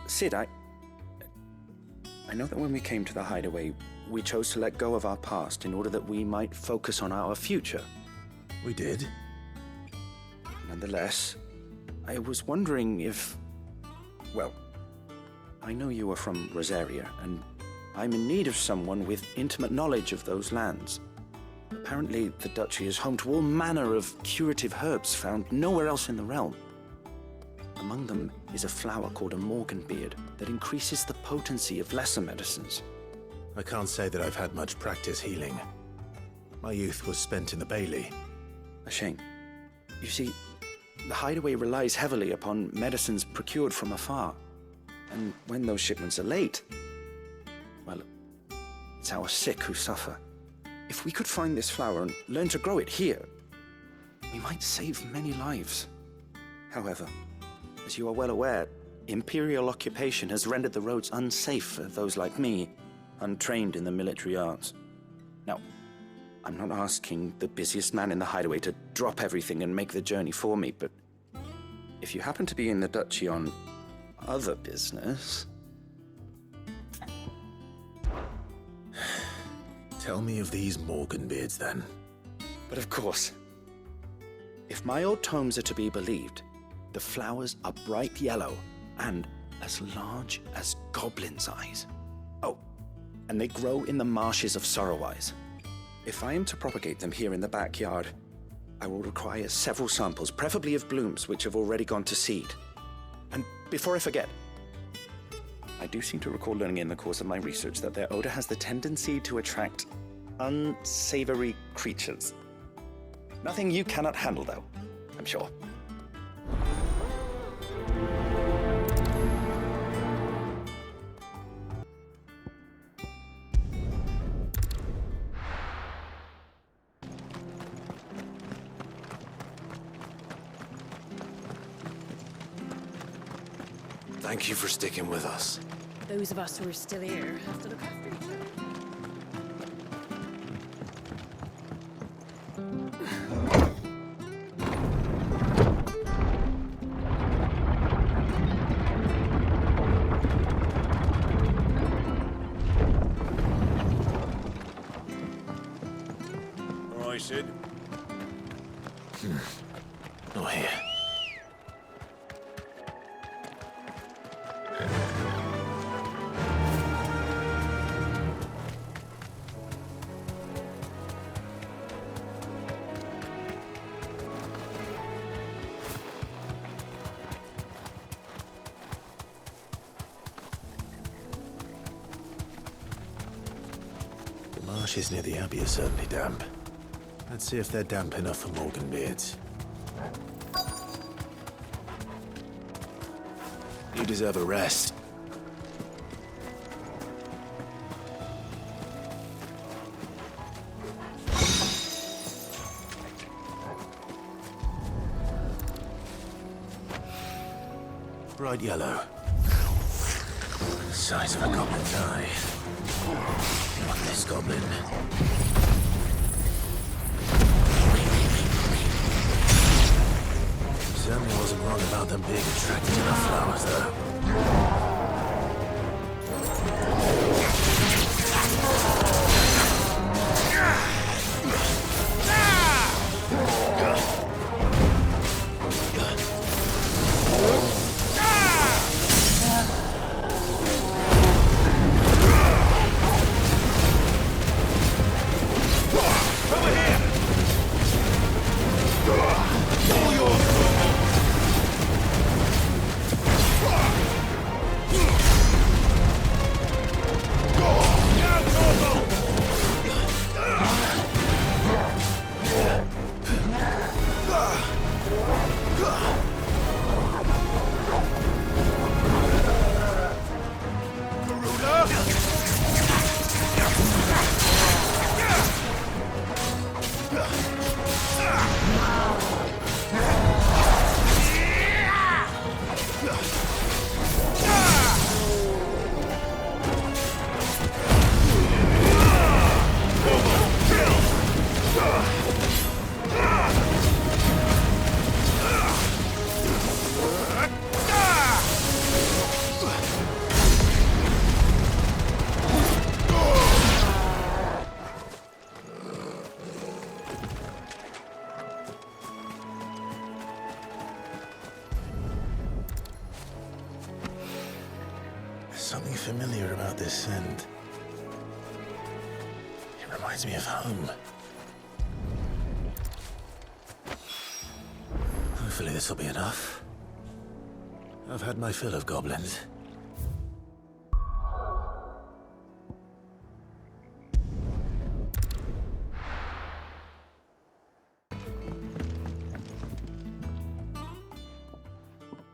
Sid, I know that when we came to the hideaway, we chose to let go of our past in order that we might focus on our future. We did? Nonetheless, I was wondering if... Well, I know you are from Rosaria, and I'm in need of someone with intimate knowledge of those lands. Apparently, the duchy is home to all manner of curative herbs found nowhere else in the realm. Among them is a flower called a morganbeard that increases the potency of lesser medicines. I can't say that I've had much practice healing. My youth was spent in the Bailey. A shame. You see, the hideaway relies heavily upon medicines procured from afar. And when those shipments are late, well, it's our sick who suffer. If we could find this flower and learn to grow it here, we might save many lives. However, as you are well aware, Imperial occupation has rendered the roads unsafe for those like me, untrained in the military arts. Now, I'm not asking the busiest man in the hideaway to drop everything and make the journey for me, but if you happen to be in the duchy on other business... Tell me of these morganbeards, then. But of course. If my old tomes are to be believed, the flowers are bright yellow and as large as goblins' eyes. Oh, and they grow in the marshes of Sorrowwise. If I am to propagate them here in the backyard, I will require several samples, preferably of blooms which have already gone to seed. And before I forget, I do seem to recall learning in the course of my research that their odor has the tendency to attract unsavory creatures. Nothing you cannot handle, though, I'm sure. Thank you for sticking with us. Those of us who are still here have to look after each other. All right, Sid. Oh, here. The marshes near the Abbey are certainly damp. Let's see if they're damp enough for morganbeards. You deserve a rest. Bright yellow. The size of a goblin's eye. Not this goblin. Certainly wasn't wrong about them being attracted to the flowers, though. something familiar about this scent. It reminds me of home. Hopefully this will be enough. I've had my fill of goblins.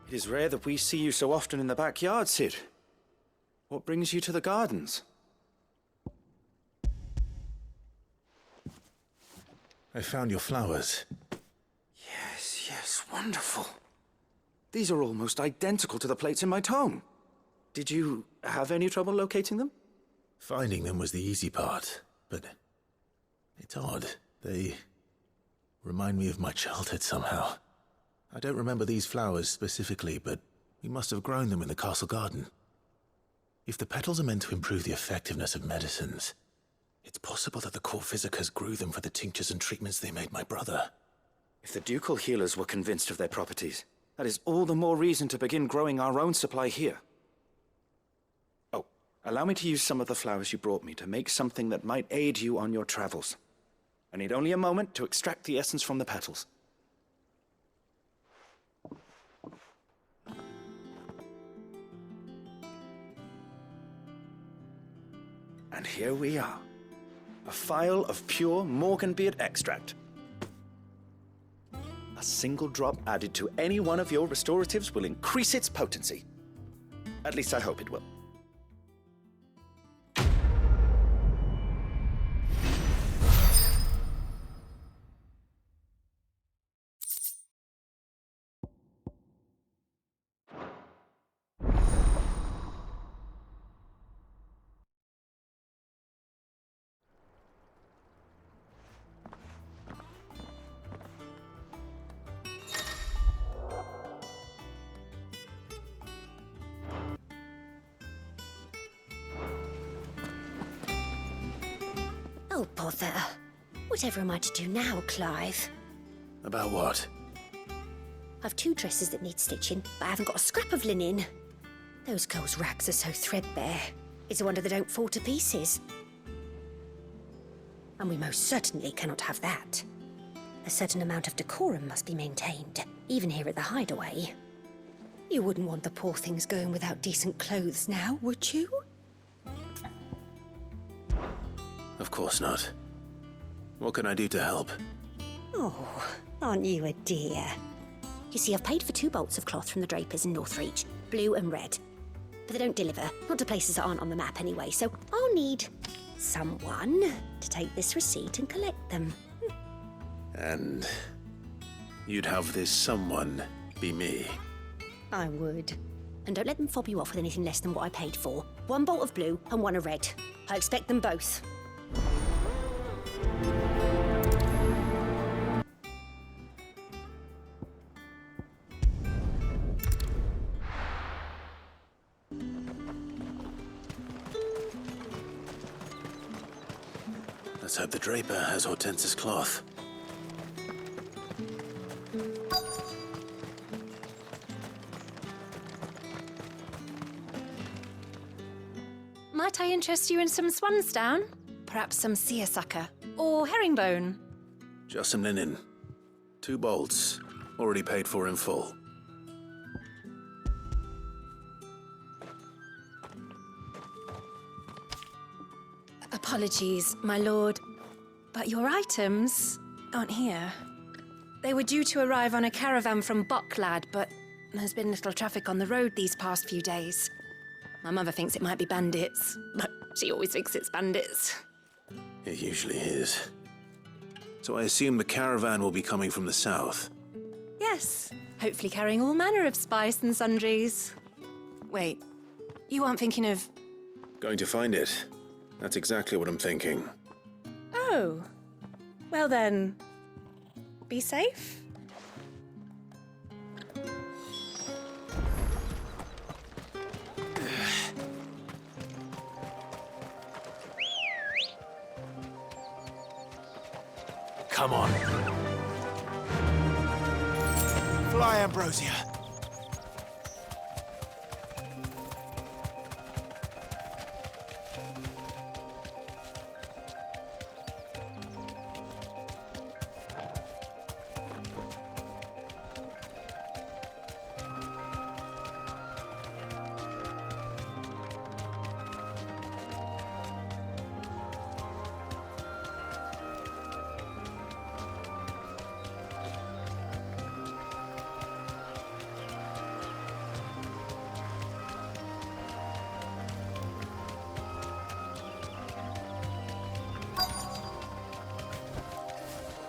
It is rare that we see you so often in the backyard, Sid. What brings you to the gardens? I found your flowers. Yes, wonderful. These are almost identical to the plates in my tome. Did you have any trouble locating them? Finding them was the easy part, but it's odd. They remind me of my childhood somehow. I don't remember these flowers specifically, but we must have grown them in the castle garden. If the petals are meant to improve the effectiveness of medicines, it's possible that the core physicers grew them for the tinctures and treatments they made my brother. If the ducal healers were convinced of their properties, that is all the more reason to begin growing our own supply here. Oh, allow me to use some of the flowers you brought me to make something that might aid you on your travels. I need only a moment to extract the essence from the petals. And here we are. A phial of pure Morganbeard extract. A single drop added to any one of your restoratives will increase its potency. At least I hope it will. Oh, bother. Whatever am I to do now, Clive? About what? I've 2 dresses that need stitching, but I haven't got a scrap of linen. Those girls' rags are so threadbare. It's a wonder they don't fall to pieces. And we most certainly cannot have that. A certain amount of decorum must be maintained, even here at the hideaway. You wouldn't want the poor things going without decent clothes now, would you? Of course not. What can I do to help? Oh, aren't you a dear? You see, I've paid for 2 bolts of cloth from the drapers in Northreach, blue and red. But they don't deliver, not to places that aren't on the map anyway, so I'll need someone to take this receipt and collect them. And you'd have this someone be me? I would. And don't let them fob you off with anything less than what I paid for. 1 bolt of blue and 1 of red. I expect them both. Let's hope the draper has Hortense's cloth. Might I interest you in some swansdown? Perhaps some seersucker or herringbone? Just some linen. 2 bolts, already paid for in full. Apologies, my lord, but your items aren't here. They were due to arrive on a caravan from Bucklad, but there's been little traffic on the road these past few days. My mother thinks it might be bandits, but she always thinks it's bandits. It usually is. So I assume the caravan will be coming from the south. Yes, hopefully carrying all manner of spice and sundries. Wait, you aren't thinking of... Going to find it. That's exactly what I'm thinking. Oh, well then, be safe. Come on. Fly, Ambrosia.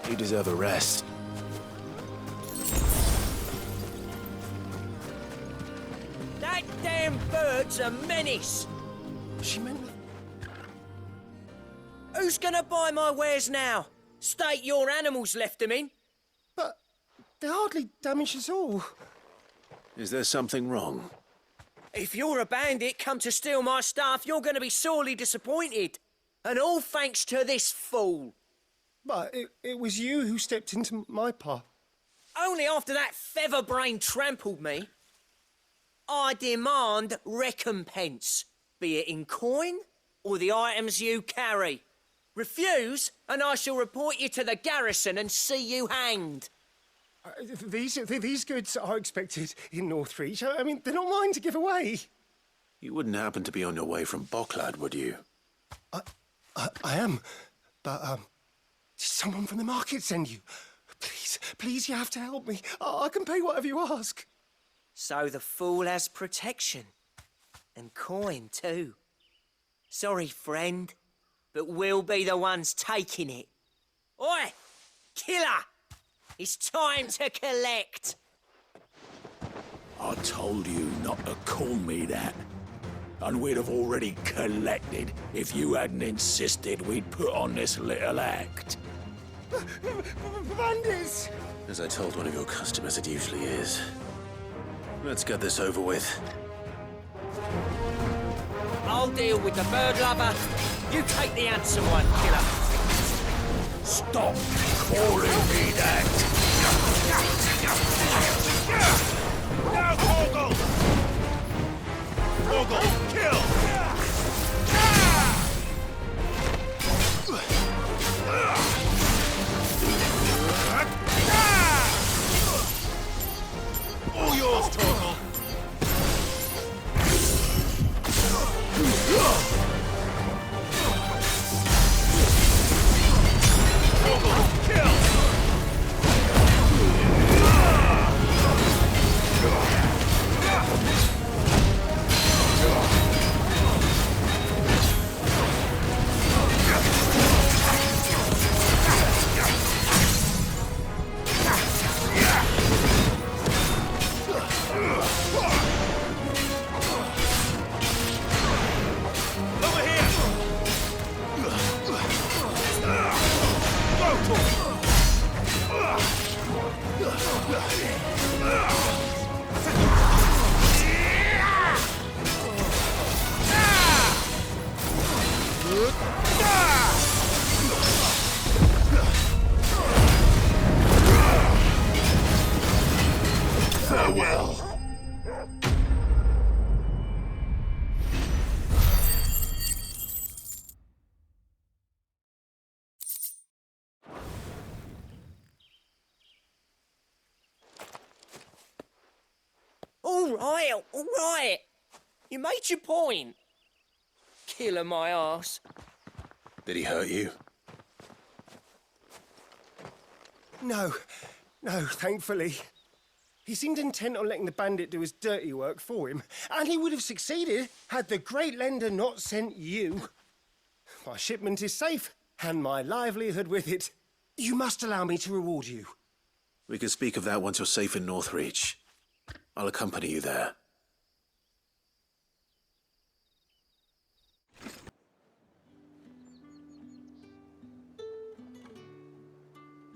You deserve a rest. That damn bird's a menace! She meant... Who's gonna buy my wares now? State your animals left them in? But they hardly damaged us all. Is there something wrong? If you're a bandit come to steal my stuff, you're gonna be sorely disappointed. And all thanks to this fool. But it was you who stepped into my path. Only after that feather-brain trampled me. I demand recompense, be it in coin or the items you carry. Refuse, and I shall report you to the garrison and see you hanged. These goods are expected in Northreach. I mean, they're not mine to give away. You wouldn't happen to be on your way from Bocklad, would you? I am, but did someone from the market send you? Please, you have to help me. I can pay whatever you ask. So the fool has protection. And coin, too. Sorry, friend, but we'll be the ones taking it. Oi! Killer! It's time to collect! I told you not to call me that. And we'd have already collected if you hadn't insisted we'd put on this little act. Bandits! As I told one of your customers, it usually is. Let's get this over with. I'll deal with the bird lover. You take the handsome one, killer. Stop calling me that! Now, Ogle! Ogle, kill! All yours, Torgal! Torgal, kill! Farewell. All right. You made your point. Killer my arse. Did he hurt you? No, thankfully. He seemed intent on letting the bandit do his dirty work for him, and he would have succeeded had the Great Lender not sent you. My shipment is safe, and my livelihood with it. You must allow me to reward you. We can speak of that once you're safe in Northreach. I'll accompany you there.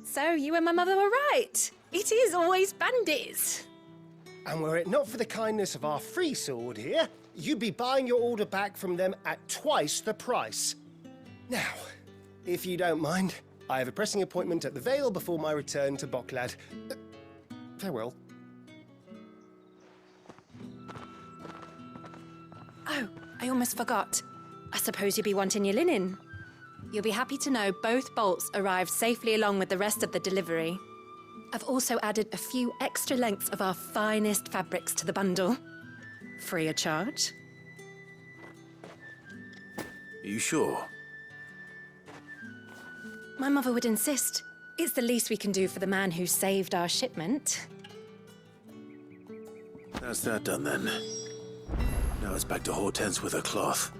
So you and my mother were right. It is always bandits. And were it not for the kindness of our free sword here, you'd be buying your order back from them at twice the price. Now, if you don't mind, I have a pressing appointment at the Vale before my return to Bocklad. Farewell. Oh, I almost forgot. I suppose you'll be wanting your linen. You'll be happy to know both bolts arrived safely along with the rest of the delivery. I've also added a few extra lengths of our finest fabrics to the bundle. Free of charge. Are you sure? My mother would insist. It's the least we can do for the man who saved our shipment. That's that done then. Now it's back to Hortense with her cloth.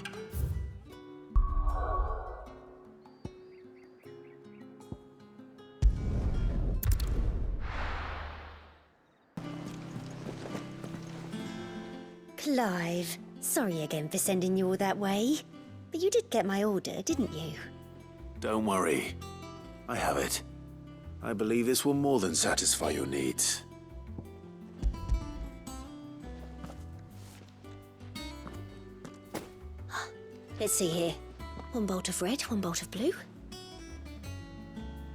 Clive, sorry again for sending you all that way. But you did get my order, didn't you? Don't worry. I have it. I believe this will more than satisfy your needs. Let's see here. 1 bolt of red, 1 bolt of blue.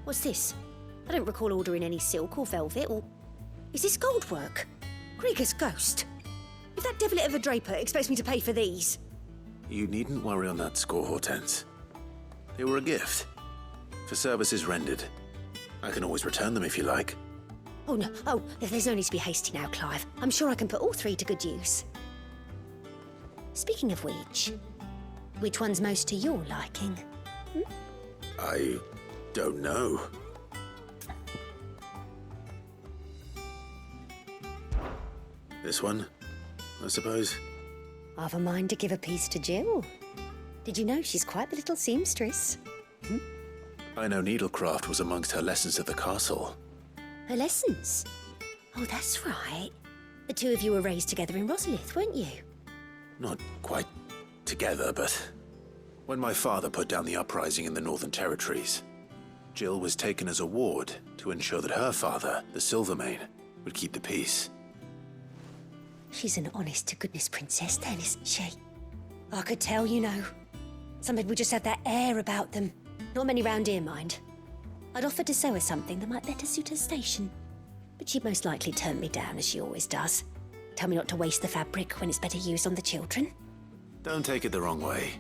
What's this? I don't recall ordering any silk or velvet, or... Is this gold work? Krieger's ghost. If that devilit of a draper expects me to pay for these... You needn't worry on that score, Hortense. They were a gift. For services rendered. I can always return them if you like. Oh, no. Oh, there's no need to be hasty now, Clive. I'm sure I can put all 3 to good use. Speaking of which one's most to your liking? I don't know. This one, I suppose. I've a mind to give a piece to Jill. Did you know she's quite the little seamstress? I know needlecraft was amongst her lessons at the castle. Her lessons? Oh, that's right. The 2 of you were raised together in Rosalith, weren't you? Not quite together, but when my father put down the uprising in the Northern Territories, Jill was taken as a ward to ensure that her father, the Silvermane, would keep the peace. She's an honest-to-goodness princess then, isn't she? I could tell, you know. Some people just have that air about them. Not many round here, mind. I'd offered to sew her something that might better suit her station. But she'd most likely turn me down, as she always does. Tell me not to waste the fabric when it's better used on the children. Don't take it the wrong way.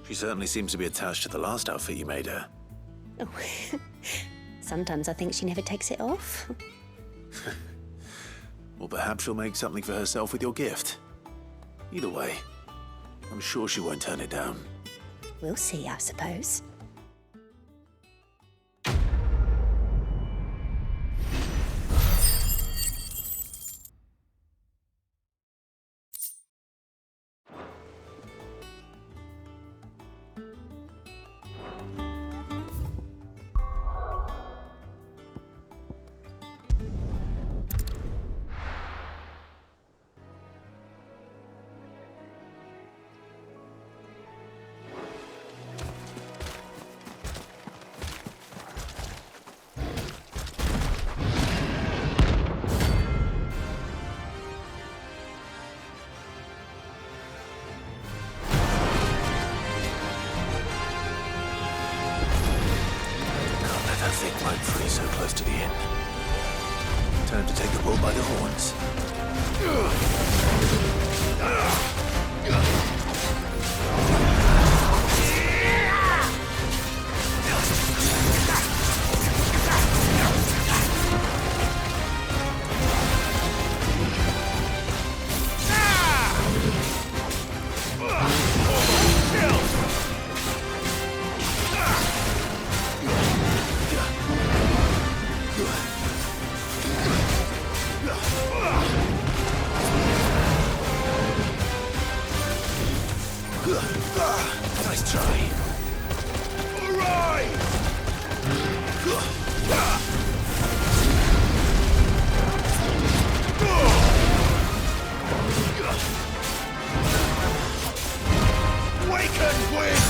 She certainly seems to be attached to the last outfit you made her. Oh, sometimes I think she never takes it off. Or perhaps she'll make something for herself with your gift. Either way, I'm sure she won't turn it down. We'll see, I suppose. So close to the end. Time to take the bull by the horns. Nice try. All right. Awaken with.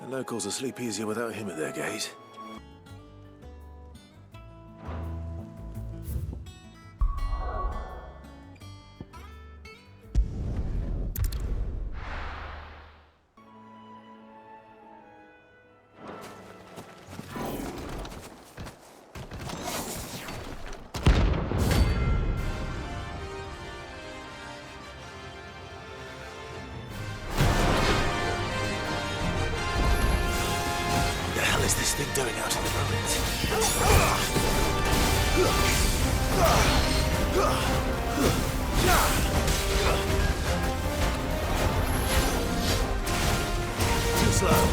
The locals will sleep easier without him at their gate. What is this thing doing out in the ruins? Too slow.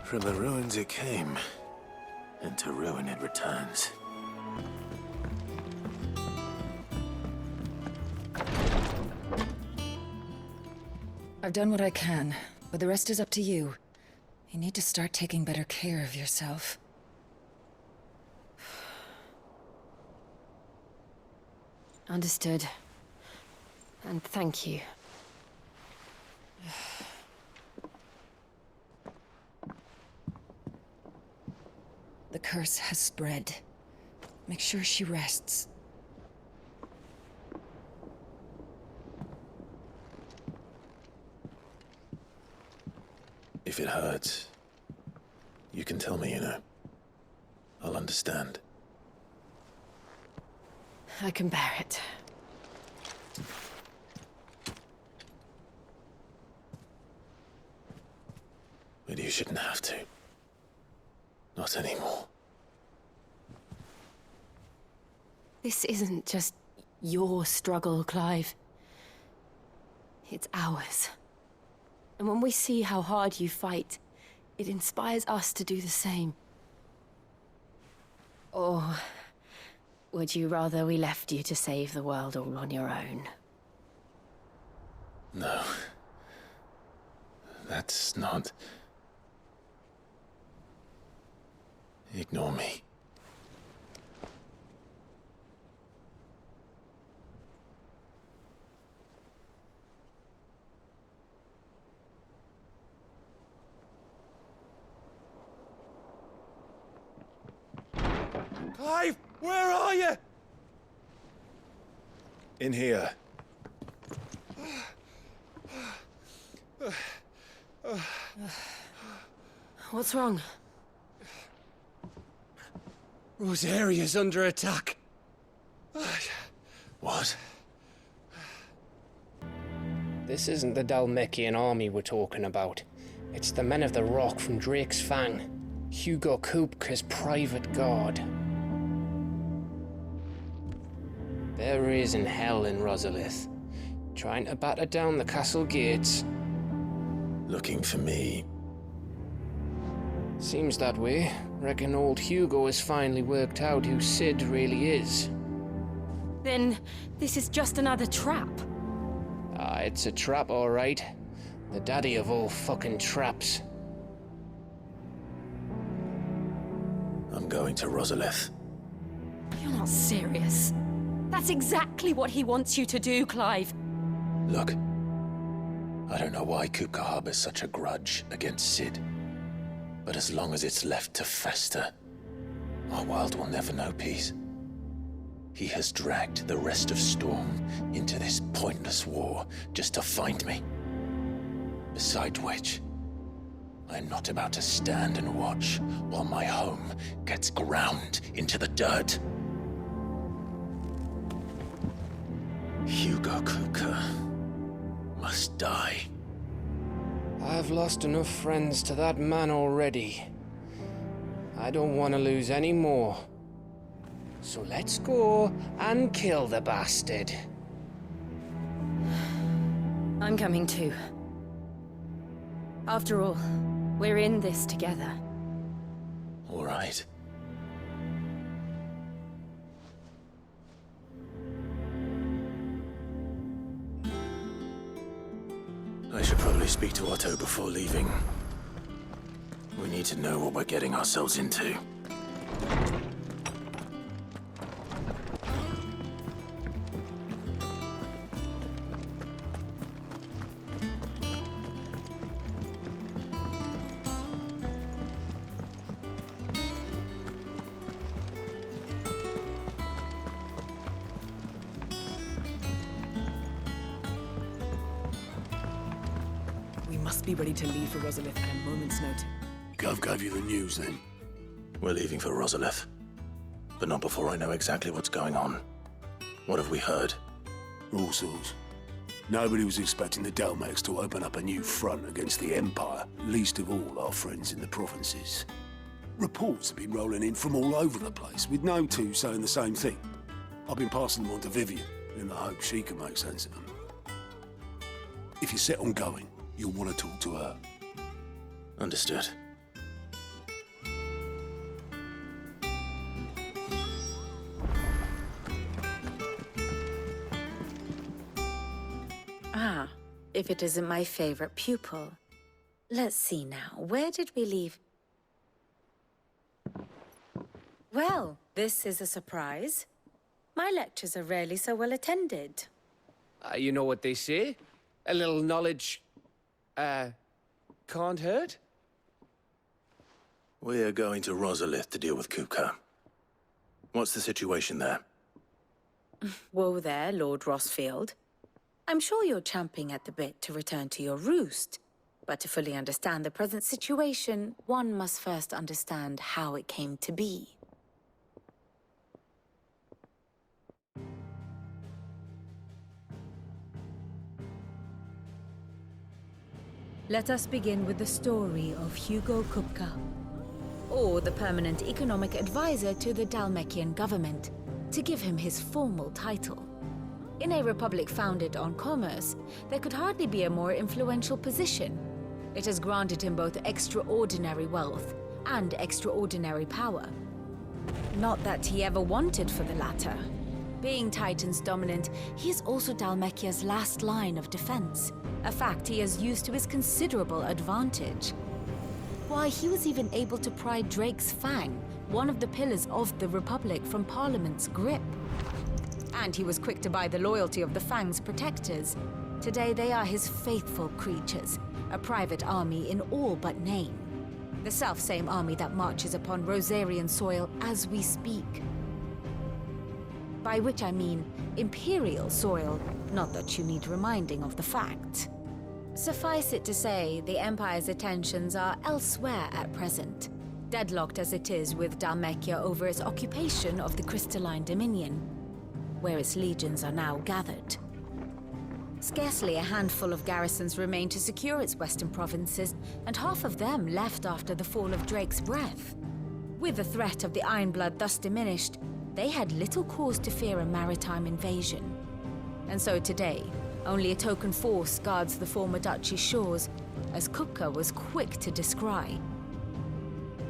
From the ruins it came, and to ruin it returns. I've done what I can, but the rest is up to you. You need to start taking better care of yourself. Understood. And thank you. The curse has spread. Make sure she rests. If it hurts, you can tell me, you know. I'll understand. I can bear it. But you shouldn't have to. Not anymore. This isn't just your struggle, Clive. It's ours. And when we see how hard you fight, it inspires us to do the same. Or would you rather we left you to save the world all on your own? No. That's not... Ignore me. Clive, where are you? In here. What's wrong? Rosaria's under attack. What? This isn't the Dalmekian army we're talking about. It's the men of the Rock from Drake's Fang. Hugo Kupka's private guard. There is in hell in Rosalith, trying to batter down the castle gates. Looking for me. Seems that way. Reckon old Hugo has finally worked out who Sid really is. Then this is just another trap. Ah, it's a trap, all right. The daddy of all fucking traps. I'm going to Rosalith. You're not serious. That's exactly what he wants you to do, Clive. Look, I don't know why Kupka harbors such a grudge against Sid. But as long as it's left to fester, our world will never know peace. He has dragged the rest of Storm into this pointless war just to find me. Besides which, I am not about to stand and watch while my home gets ground into the dirt. Hugo Kupka must die. I've lost enough friends to that man already. I don't want to lose any more. So let's go and kill the bastard. I'm coming too. After all, we're in this together. All right. I should probably speak to Otto before leaving. We need to know what we're getting ourselves into. We must be ready to leave for Rosalith at a moment's notice. Gov gave you the news then? We're leaving for Rosalith. But not before I know exactly what's going on. What have we heard? All sorts. Nobody was expecting the Dalmeks to open up a new front against the Empire, least of all our friends in the provinces. Reports have been rolling in from all over the place, with no two saying the same thing. I've been passing them on to Vivian, in the hope she can make sense of them. If you're set on going, you'll want to talk to her. Understood. Ah, if it isn't my favorite pupil. Let's see now, where did we leave? Well, this is a surprise. My lectures are rarely so well attended. You know what they say? A little knowledge, can't hurt? We're going to Rosalith to deal with Kupka. What's the situation there? Whoa there, Lord Rosfield. I'm sure you're champing at the bit to return to your roost. But to fully understand the present situation, one must first understand how it came to be. Let us begin with the story of Hugo Kupka, Or the permanent economic advisor to the Dalmekian government, to give him his formal title. In a republic founded on commerce, there could hardly be a more influential position. It has granted him both extraordinary wealth and extraordinary power. Not that he ever wanted for the latter, Being Titan's dominant, he is also Dhalmekia's last line of defense, a fact he has used to his considerable advantage. Why, he was even able to pry Drake's Fang, one of the pillars of the Republic, from Parliament's grip. And he was quick to buy the loyalty of the Fang's protectors. Today they are his faithful creatures, a private army in all but name. The self-same army that marches upon Rosarian soil as we speak. By which I mean Imperial soil, not that you need reminding of the fact. Suffice it to say, the Empire's attentions are elsewhere at present, deadlocked as it is with Dhalmekia over its occupation of the Crystalline Dominion, where its legions are now gathered. Scarcely a handful of garrisons remain to secure its western provinces, and half of them left after the fall of Drake's Breath. With the threat of the Ironblood thus diminished, they had little cause to fear a maritime invasion. And so today, only a token force guards the former duchy's shores, as Kupka was quick to descry.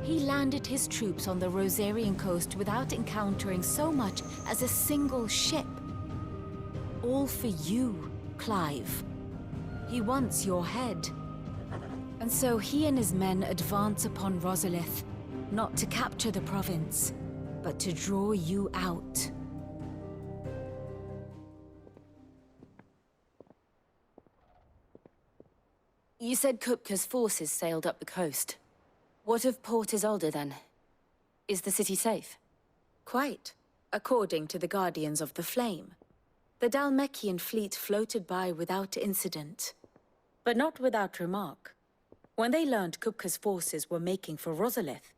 He landed his troops on the Rosarian coast without encountering so much as a single ship. All for you, Clive. He wants your head. And so he and his men advance upon Rosalith, not to capture the province, but to draw you out. You said Kupka's forces sailed up the coast. What of Port Isolde, then? Is the city safe? Quite, according to the Guardians of the Flame. The Dhalmekian fleet floated by without incident, but not without remark. When they learned Kupka's forces were making for Rosalith,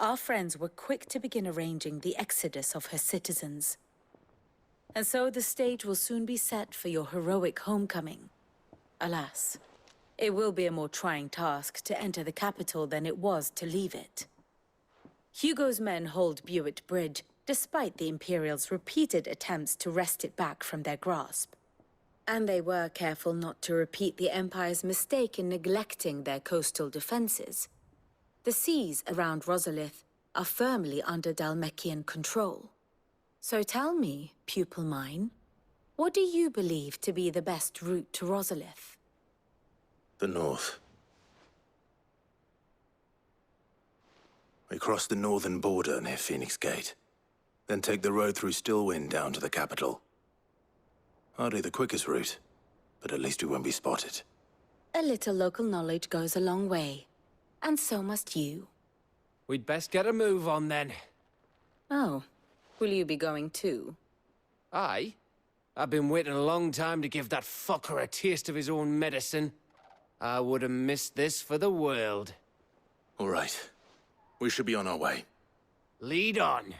our friends were quick to begin arranging the exodus of her citizens. And so the stage will soon be set for your heroic homecoming. Alas, it will be a more trying task to enter the capital than it was to leave it. Hugo's men hold Buet Bridge, despite the Imperials' repeated attempts to wrest it back from their grasp. And they were careful not to repeat the Empire's mistake in neglecting their coastal defenses. The seas around Rosalith are firmly under Dhalmekian control. So tell me, pupil mine, what do you believe to be the best route to Rosalith? The north. We cross the northern border near Phoenix Gate, then take the road through Stillwind down to the capital. Hardly the quickest route, but at least we won't be spotted. A little local knowledge goes a long way, and so must you. We'd best get a move on then. Oh, will you be going too? Aye. I've been waiting a long time to give that fucker a taste of his own medicine. I would have missed this for the world. All right. We should be on our way. Lead on.